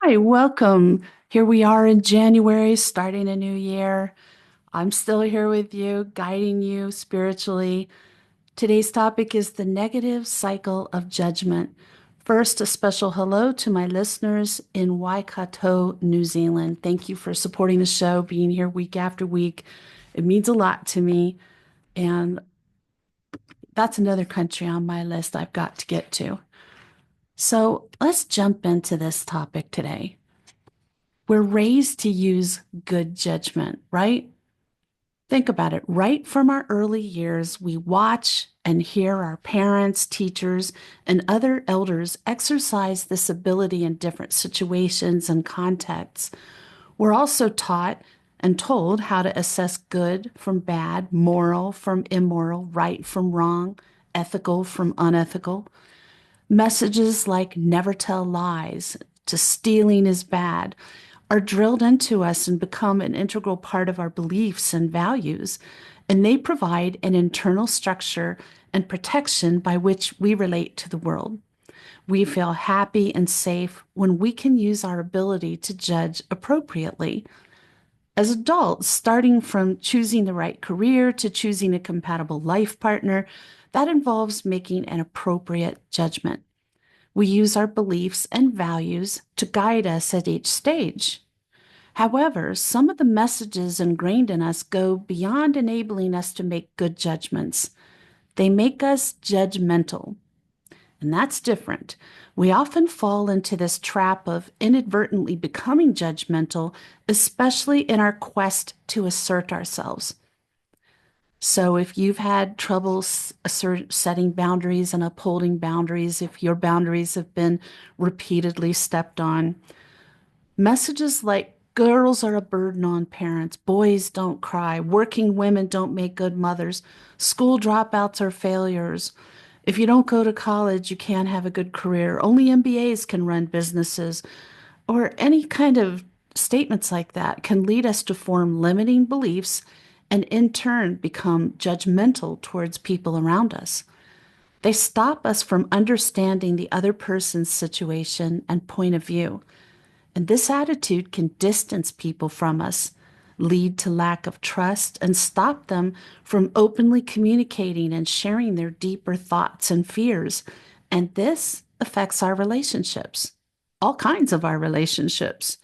Hi, welcome. Here we are in January, starting a new year. I'm still here with you, guiding you spiritually. Today's topic is the negative cycle of judgment. First, a special hello to my listeners in Waikato, New Zealand. Thank you for supporting the show, being here week after week. It means a lot to me. And that's another country on my list I've got to get to. So let's jump into this topic today. We're raised to use good judgment, right? Think about it. Right from our early years, we watch and hear our parents, teachers, and other elders exercise this ability in different situations and contexts. We're also taught and told how to assess good from bad, moral from immoral, right from wrong, ethical from unethical. Messages like never tell lies, to stealing is bad, are drilled into us and become an integral part of our beliefs and values. And they provide an internal structure and protection by which we relate to the world. We feel happy and safe when we can use our ability to judge appropriately. As adults, starting from choosing the right career to choosing a compatible life partner, that involves making an appropriate judgment. We use our beliefs and values to guide us at each stage. However, some of the messages ingrained in us go beyond enabling us to make good judgments. They make us judgmental, and that's different. We often fall into this trap of inadvertently becoming judgmental, especially in our quest to assert ourselves. So, if you've had trouble setting boundaries and upholding boundaries, if your boundaries have been repeatedly stepped on, messages like girls are a burden on parents, boys don't cry, working women don't make good mothers, school dropouts are failures. If you don't go to college, you can't have a good career. Only MBAs can run businesses, or any kind of statements like that can lead us to form limiting beliefs and in turn become judgmental towards people around us. They stop us from understanding the other person's situation and point of view. And this attitude can distance people from us, lead to lack of trust, and stop them from openly communicating and sharing their deeper thoughts and fears. And this affects our relationships, all kinds of our relationships.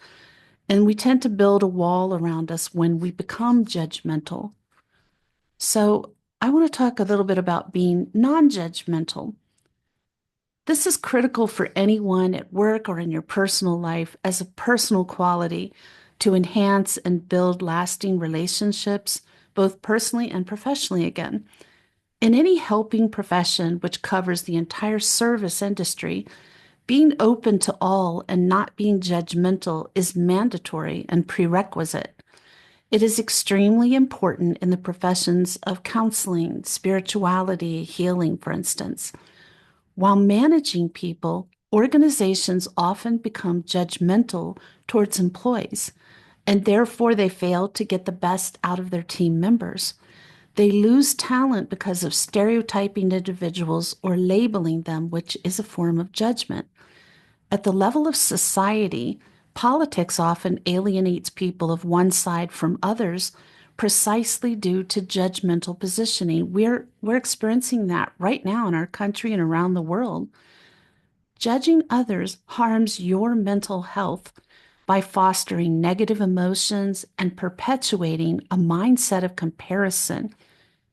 And we tend to build a wall around us when we become judgmental. So, I want to talk a little bit about being non judgmental. This is critical for anyone at work or in your personal life as a personal quality to enhance and build lasting relationships, both personally and professionally again. In any helping profession, which covers the entire service industry, being open to all and not being judgmental is mandatory and prerequisite. It is extremely important in the professions of counseling, spirituality, healing, for instance. While managing people, organizations often become judgmental towards employees, and therefore they fail to get the best out of their team members. They lose talent because of stereotyping individuals or labeling them, which is a form of judgment. At the level of society, politics often alienates people of one side from others precisely due to judgmental positioning. We're experiencing that right now in our country and around the world. Judging others harms your mental health by fostering negative emotions and perpetuating a mindset of comparison.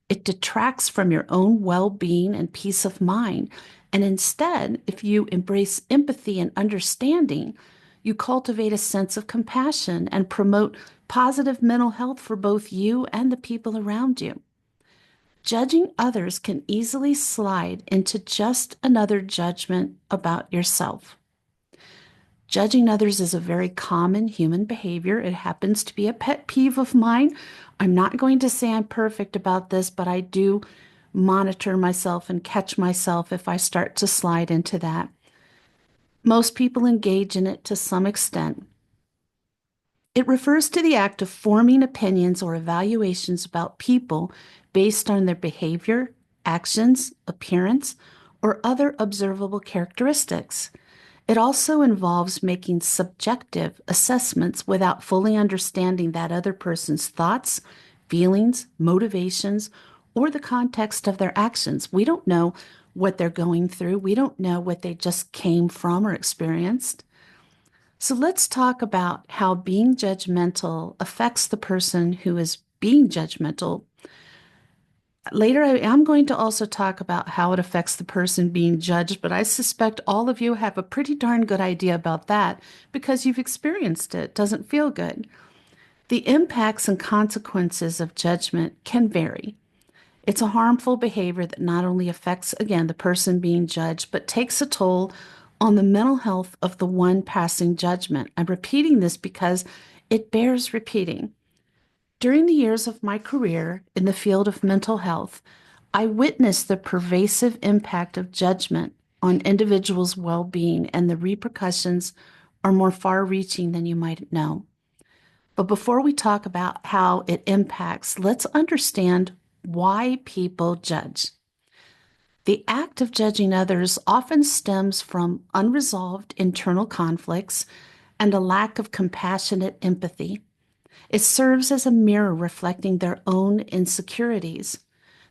It detracts from your own well being and peace of mind. And instead, if you embrace empathy and understanding, you cultivate a sense of compassion and promote positive mental health for both you and the people around you. Judging others can easily slide into just another judgment about yourself. Judging others is a very common human behavior. It happens to be a pet peeve of mine. I'm not going to say I'm perfect about this, but I do monitor myself and catch myself if I start to slide into that. Most people engage in it to some extent. It refers to the act of forming opinions or evaluations about people based on their behavior, actions, appearance, or other observable characteristics. It also involves making subjective assessments without fully understanding that other person's thoughts, feelings, motivations, or the context of their actions. We don't know what they're going through. We don't know what they just came from or experienced. So let's talk about how being judgmental affects the person who is being judgmental. Later, I am going to also talk about how it affects the person being judged, but I suspect all of you have a pretty darn good idea about that because you've experienced it. It doesn't feel good. The impacts and consequences of judgment can vary. It's a harmful behavior that not only affects, again, the person being judged, but takes a toll on the mental health of the one passing judgment. I'm repeating this because it bears repeating. During the years of my career in the field of mental health, I witnessed the pervasive impact of judgment on individuals' well being, and the repercussions are more far reaching than you might know. But before we talk about how it impacts, let's understand why people judge. The act of judging others often stems from unresolved internal conflicts and a lack of compassionate empathy. It serves as a mirror reflecting their own insecurities,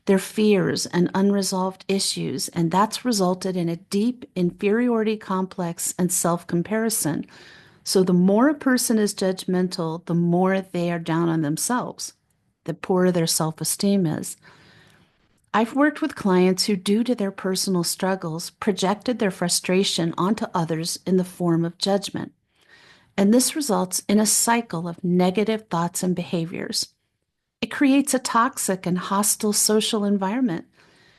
their fears, and unresolved issues, and that's resulted in a deep inferiority complex and self comparison. So, the more a person is judgmental, the more they are down on themselves, the poorer their self esteem is. I've worked with clients who, due to their personal struggles, projected their frustration onto others in the form of judgment. And this results in a cycle of negative thoughts and behaviors. It creates a toxic and hostile social environment,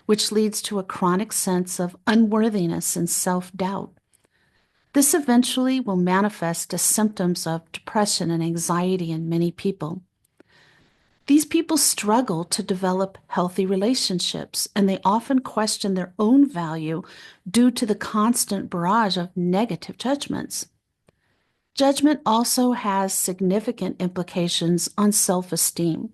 which leads to a chronic sense of unworthiness and self doubt. This eventually will manifest as symptoms of depression and anxiety in many people. These people struggle to develop healthy relationships, and they often question their own value due to the constant barrage of negative judgments. Judgment also has significant implications on self esteem.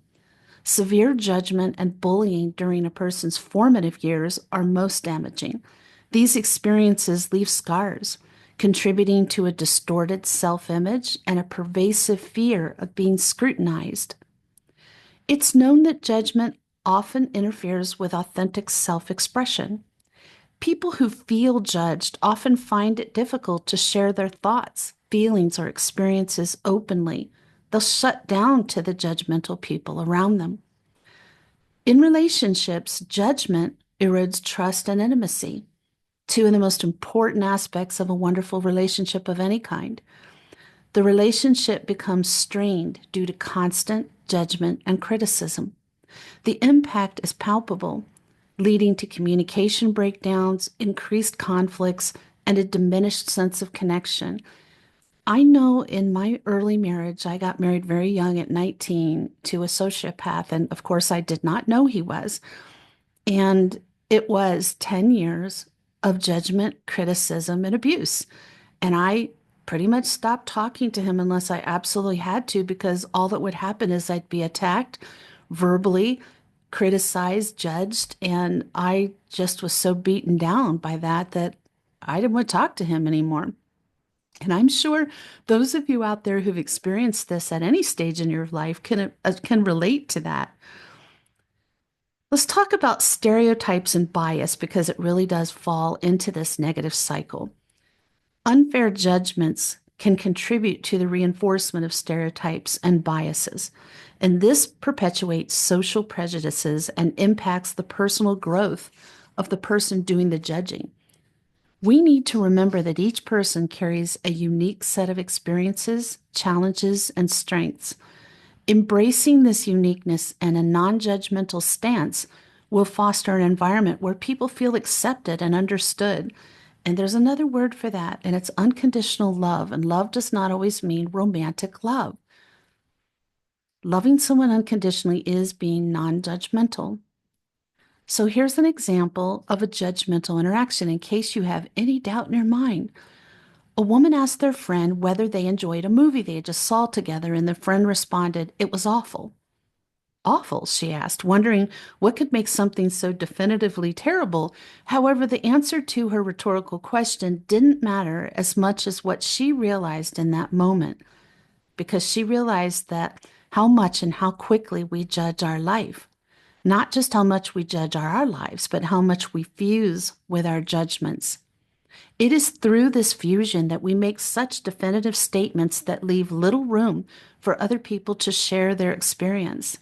Severe judgment and bullying during a person's formative years are most damaging. These experiences leave scars, contributing to a distorted self image and a pervasive fear of being scrutinized. It's known that judgment often interferes with authentic self expression. People who feel judged often find it difficult to share their thoughts, feelings, or experiences openly. They'll shut down to the judgmental people around them. In relationships, judgment erodes trust and intimacy, two of the most important aspects of a wonderful relationship of any kind. The relationship becomes strained due to constant judgment and criticism. The impact is palpable, leading to communication breakdowns, increased conflicts, and a diminished sense of connection. I know in my early marriage, I got married very young at 19 to a sociopath, and of course, I did not know he was. And it was 10 years of judgment, criticism, and abuse. And I pretty much stopped talking to him unless I absolutely had to, because all that would happen is I'd be attacked verbally, criticized, judged, and I just was so beaten down by that that I didn't want to talk to him anymore. And I'm sure those of you out there who've experienced this at any stage in your life can relate to that. Let's talk about stereotypes and bias because it really does fall into this negative cycle. Unfair judgments can contribute to the reinforcement of stereotypes and biases, and this perpetuates social prejudices and impacts the personal growth of the person doing the judging. We need to remember that each person carries a unique set of experiences, challenges, and strengths. Embracing this uniqueness and a non-judgmental stance will foster an environment where people feel accepted and understood. And there's another word for that, and it's unconditional love. And love does not always mean romantic love. Loving someone unconditionally is being non-judgmental. So here's an example of a judgmental interaction in case you have any doubt in your mind. A woman asked their friend whether they enjoyed a movie they just saw together, and the friend responded, "It was awful." awful? She asked, wondering what could make something so definitively terrible. However, the answer to her rhetorical question didn't matter as much as what she realized in that moment, because she realized that how much and how quickly we judge our life. Not just how much we judge our lives, but how much we fuse with our judgments. It is through this fusion that we make such definitive statements that leave little room for other people to share their experience.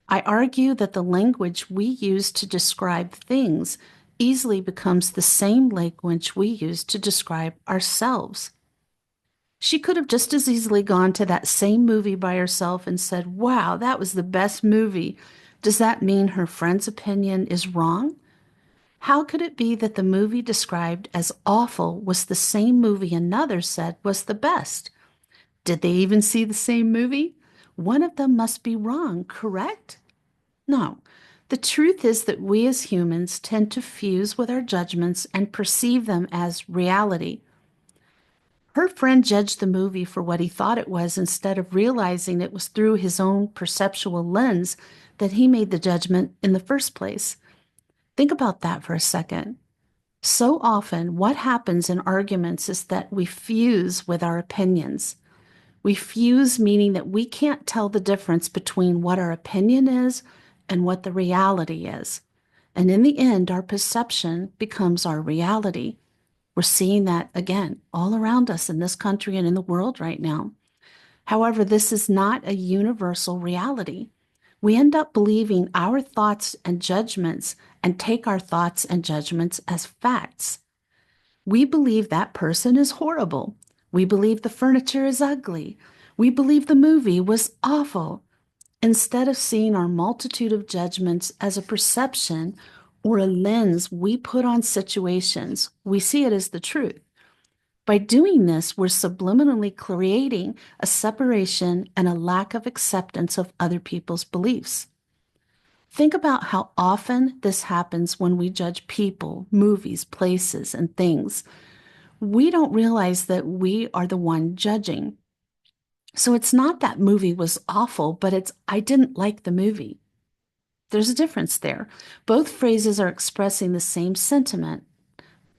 I argue that the language we use to describe things easily becomes the same language we use to describe ourselves. She could have just as easily gone to that same movie by herself and said, "Wow, that was the best movie." Does that mean her friend's opinion is wrong? How could it be that the movie described as awful was the same movie another said was the best? Did they even see the same movie? One of them must be wrong, correct? No. The truth is that we as humans tend to fuse with our judgments and perceive them as reality. Her friend judged the movie for what he thought it was instead of realizing it was through his own perceptual lens that he made the judgment in the first place. Think about that for a second. So often, what happens in arguments is that we fuse with our opinions. We fuse, meaning that we can't tell the difference between what our opinion is and what the reality is. And in the end, our perception becomes our reality. We're seeing that again all around us in this country and in the world right now. However, this is not a universal reality. We end up believing our thoughts and judgments and take our thoughts and judgments as facts. We believe that person is horrible. We believe the furniture is ugly. We believe the movie was awful. Instead of seeing our multitude of judgments as a perception or a lens we put on situations, we see it as the truth. By doing this, we're subliminally creating a separation and a lack of acceptance of other people's beliefs. Think about how often this happens when we judge people, movies, places, and things. We don't realize that we are the one judging. So it's not that movie was awful, but it's I didn't like the movie. There's a difference there. Both phrases are expressing the same sentiment.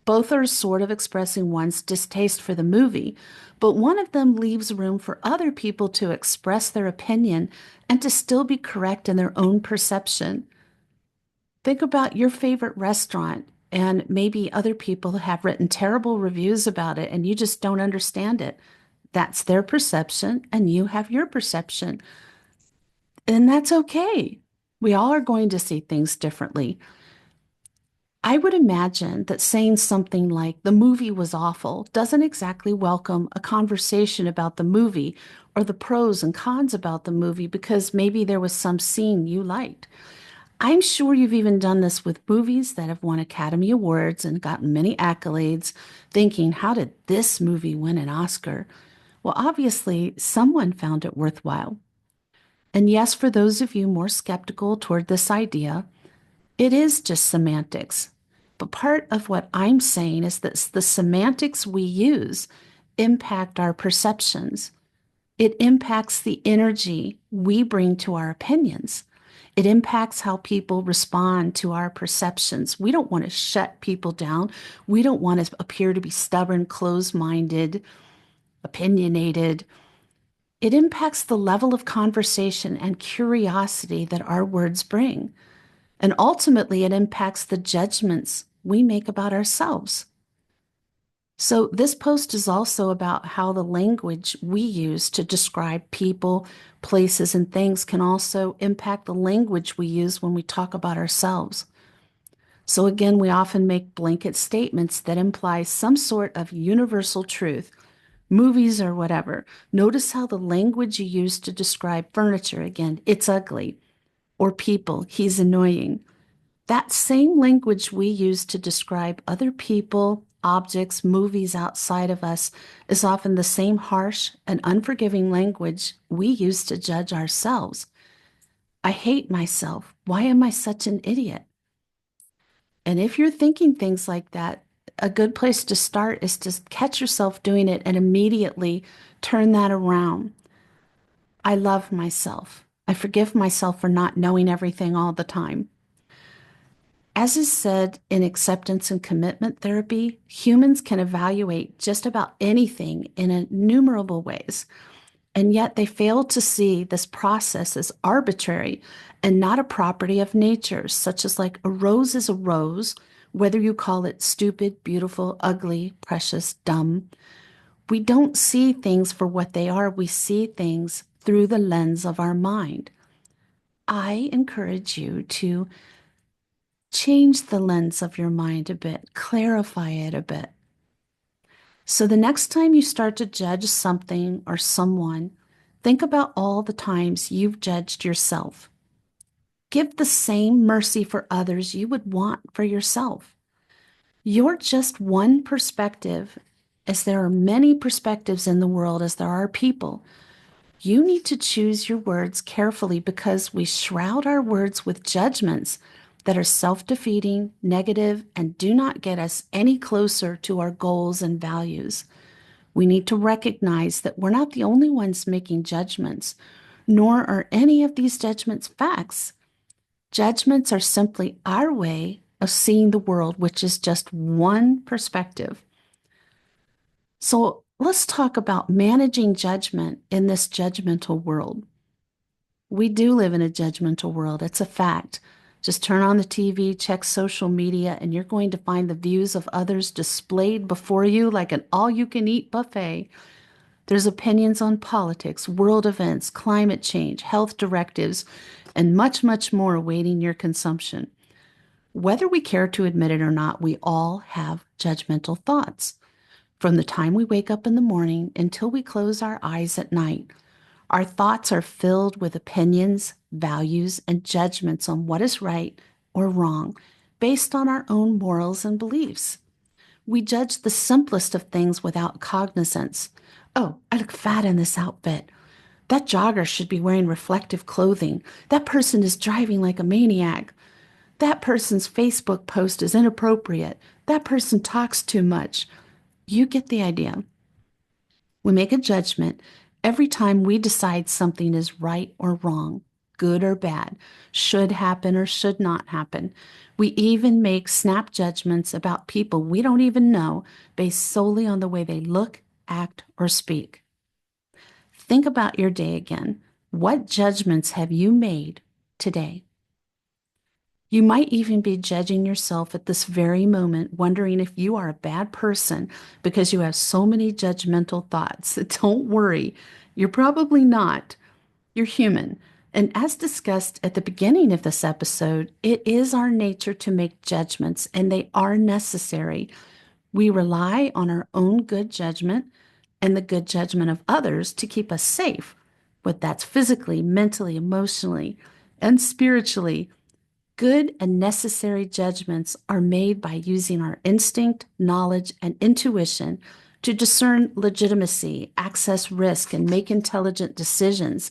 Both are sort of expressing one's distaste for the movie, but one of them leaves room for other people to express their opinion and to still be correct in their own perception. Think about your favorite restaurant, and maybe other people have written terrible reviews about it and you just don't understand it. That's their perception, and you have your perception. And that's okay. We all are going to see things differently. I would imagine that saying something like the movie was awful doesn't exactly welcome a conversation about the movie or the pros and cons about the movie because maybe there was some scene you liked. I'm sure you've even done this with movies that have won Academy Awards and gotten many accolades, thinking, how did this movie win an Oscar? Well, obviously, someone found it worthwhile. And yes, for those of you more skeptical toward this idea, it is just semantics. But part of what I'm saying is that the semantics we use impact our perceptions. It impacts the energy we bring to our opinions. It impacts how people respond to our perceptions. We don't want to shut people down. We don't want to appear to be stubborn, closed-minded, opinionated. It impacts the level of conversation and curiosity that our words bring. And ultimately, it impacts the judgments we make about ourselves. So, this post is also about how the language we use to describe people, places, and things can also impact the language we use when we talk about ourselves. So, again, we often make blanket statements that imply some sort of universal truth, movies or whatever. Notice how the language you use to describe furniture, again, it's ugly, or people, he's annoying. That same language we use to describe other people, objects, movies outside of us is often the same harsh and unforgiving language we use to judge ourselves. I hate myself. Why am I such an idiot? And if you're thinking things like that, a good place to start is to catch yourself doing it and immediately turn that around. I love myself. I forgive myself for not knowing everything all the time. As is said in acceptance and commitment therapy, humans can evaluate just about anything in innumerable ways, and yet they fail to see this process as arbitrary and not a property of nature, such as like a rose is a rose, whether you call it stupid, beautiful, ugly, precious, dumb. We don't see things for what they are, we see things through the lens of our mind. I encourage you to change the lens of your mind a bit, clarify it a bit. So the next time you start to judge something or someone, think about all the times you've judged yourself. Give the same mercy for others you would want for yourself. You're just one perspective, as there are many perspectives in the world as there are people. You need to choose your words carefully because we shroud our words with judgments that are self defeating, negative, and do not get us any closer to our goals and values. We need to recognize that we're not the only ones making judgments, nor are any of these judgments facts. Judgments are simply our way of seeing the world, which is just one perspective. So let's talk about managing judgment in this judgmental world. We do live in a judgmental world. It's a fact. Just turn on the TV, check social media, and you're going to find the views of others displayed before you like an all-you-can-eat buffet. There's opinions on politics, world events, climate change, health directives, and much, much more awaiting your consumption. Whether we care to admit it or not, we all have judgmental thoughts. From the time we wake up in the morning until we close our eyes at night, our thoughts are filled with opinions, values, and judgments on what is right or wrong based on our own morals and beliefs. We judge the simplest of things without cognizance. Oh, I look fat in this outfit. That jogger should be wearing reflective clothing. That person is driving like a maniac. That person's Facebook post is inappropriate. That person talks too much. You get the idea. We make a judgment every time we decide something is right or wrong, good or bad, should happen or should not happen. We even make snap judgments about people we don't even know based solely on the way they look, act, or speak. Think about your day again. What judgments have you made today? You might even be judging yourself at this very moment, wondering if you are a bad person because you have so many judgmental thoughts. Don't worry, you're probably not. You're human. And as discussed at the beginning of this episode, it is our nature to make judgments, and they are necessary. We rely on our own good judgment and the good judgment of others to keep us safe, but that's physically, mentally, emotionally, and spiritually. Good and necessary judgments are made by using our instinct, knowledge, and intuition to discern legitimacy, access risk, and make intelligent decisions.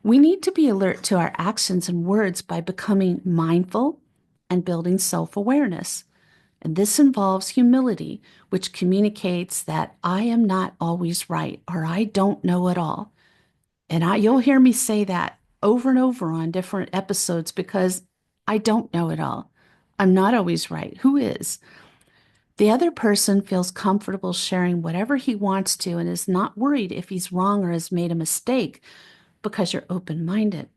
We need to be alert to our actions and words by becoming mindful and building self awareness. And this involves humility, which communicates that I am not always right or I don't know it all. And you'll hear me say that over and over on different episodes because I don't know it all. I'm not always right. Who is? The other person feels comfortable sharing whatever he wants to and is not worried if he's wrong or has made a mistake because you're open minded.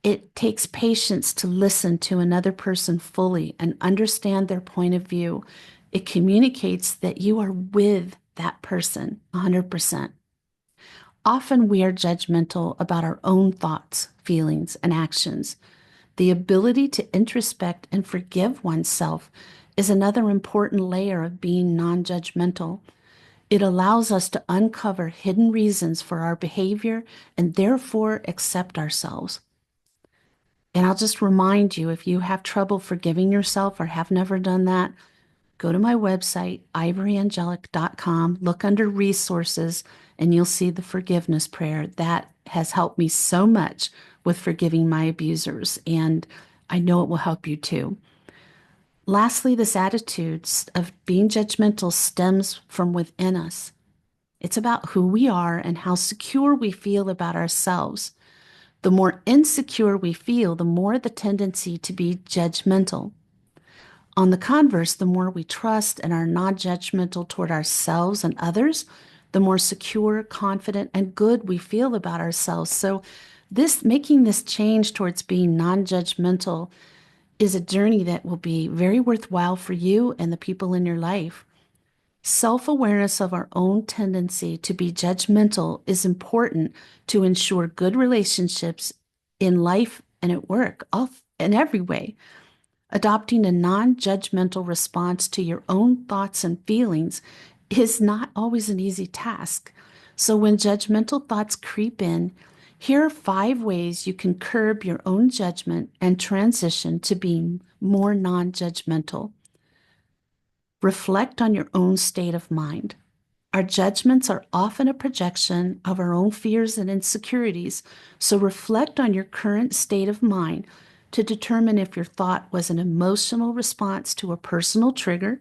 It takes patience to listen to another person fully and understand their point of view. It communicates that you are with that person 100%. Often we are judgmental about our own thoughts, feelings, and actions. The ability to introspect and forgive oneself is another important layer of being non-judgmental. It allows us to uncover hidden reasons for our behavior and therefore accept ourselves. And I'll just remind you, if you have trouble forgiving yourself or have never done that, go to my website, ivoryangelic.com, look under resources, and you'll see the forgiveness prayer. That has helped me so much with forgiving my abusers, and I know it will help you too. Lastly, this attitude of being judgmental stems from within us. It's about who we are and how secure we feel about ourselves. The more insecure we feel, the more the tendency to be judgmental. On the converse, the more we trust and are non judgmental toward ourselves and others, the more secure, confident, and good we feel about ourselves. So, this making this change towards being non judgmental is a journey that will be very worthwhile for you and the people in your life. Self awareness of our own tendency to be judgmental is important to ensure good relationships in life and at work, all, in every way. Adopting a non judgmental response to your own thoughts and feelings is not always an easy task. So, when judgmental thoughts creep in, here are 5 ways you can curb your own judgment and transition to being more non judgmental. Reflect on your own state of mind. Our judgments are often a projection of our own fears and insecurities, so reflect on your current state of mind to determine if your thought was an emotional response to a personal trigger,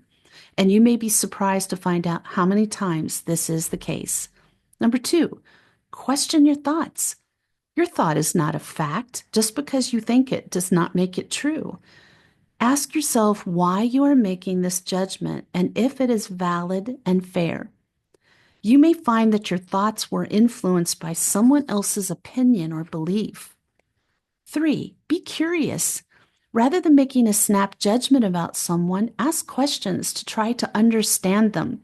and you may be surprised to find out how many times this is the case. Number 2, question your thoughts. Your thought is not a fact. Just because you think it does not make it true. Ask yourself why you are making this judgment and if it is valid and fair. You may find that your thoughts were influenced by someone else's opinion or belief. 3, be curious. Rather than making a snap judgment about someone, ask questions to try to understand them.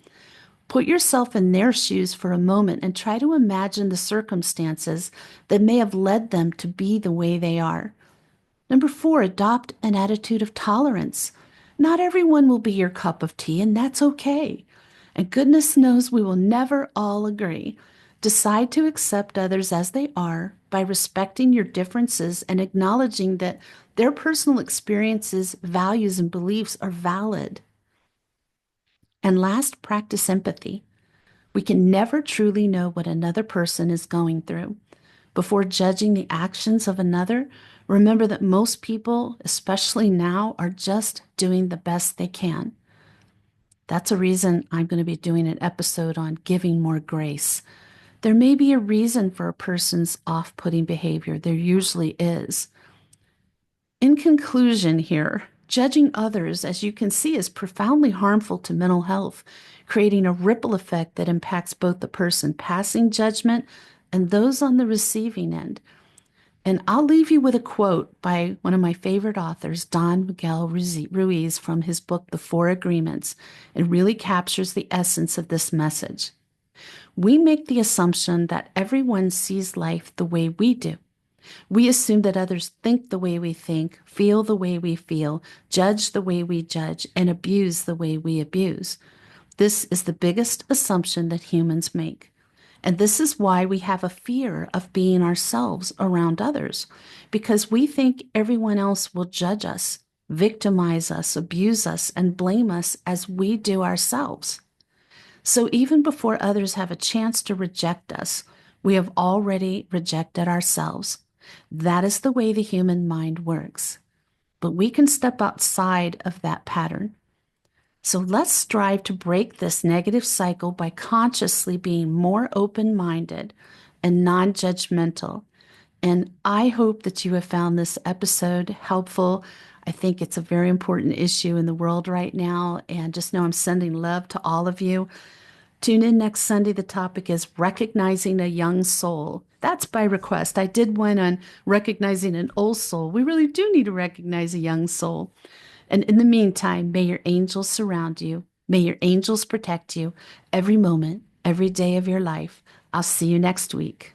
Put yourself in their shoes for a moment and try to imagine the circumstances that may have led them to be the way they are. Number 4, adopt an attitude of tolerance. Not everyone will be your cup of tea, and that's okay. And goodness knows we will never all agree. Decide to accept others as they are by respecting your differences and acknowledging that their personal experiences, values, and beliefs are valid. And last, practice empathy. We can never truly know what another person is going through. Before judging the actions of another, remember that most people, especially now, are just doing the best they can. That's a reason I'm going to be doing an episode on giving more grace. There may be a reason for a person's off-putting behavior. There usually is. In conclusion here, judging others, as you can see, is profoundly harmful to mental health, creating a ripple effect that impacts both the person passing judgment and those on the receiving end. And I'll leave you with a quote by one of my favorite authors, Don Miguel Ruiz, from his book, The Four Agreements. It really captures the essence of this message. We make the assumption that everyone sees life the way we do. We assume that others think the way we think, feel the way we feel, judge the way we judge, and abuse the way we abuse. This is the biggest assumption that humans make. And this is why we have a fear of being ourselves around others, because we think everyone else will judge us, victimize us, abuse us, and blame us as we do ourselves. So even before others have a chance to reject us, we have already rejected ourselves. That is the way the human mind works. But we can step outside of that pattern. So let's strive to break this negative cycle by consciously being more open-minded and non-judgmental. And I hope that you have found this episode helpful. I think it's a very important issue in the world right now. And just know I'm sending love to all of you. Tune in next Sunday. The topic is recognizing a young soul. That's by request. I did one on recognizing an old soul. We really do need to recognize a young soul. And in the meantime, may your angels surround you. May your angels protect you every moment, every day of your life. I'll see you next week.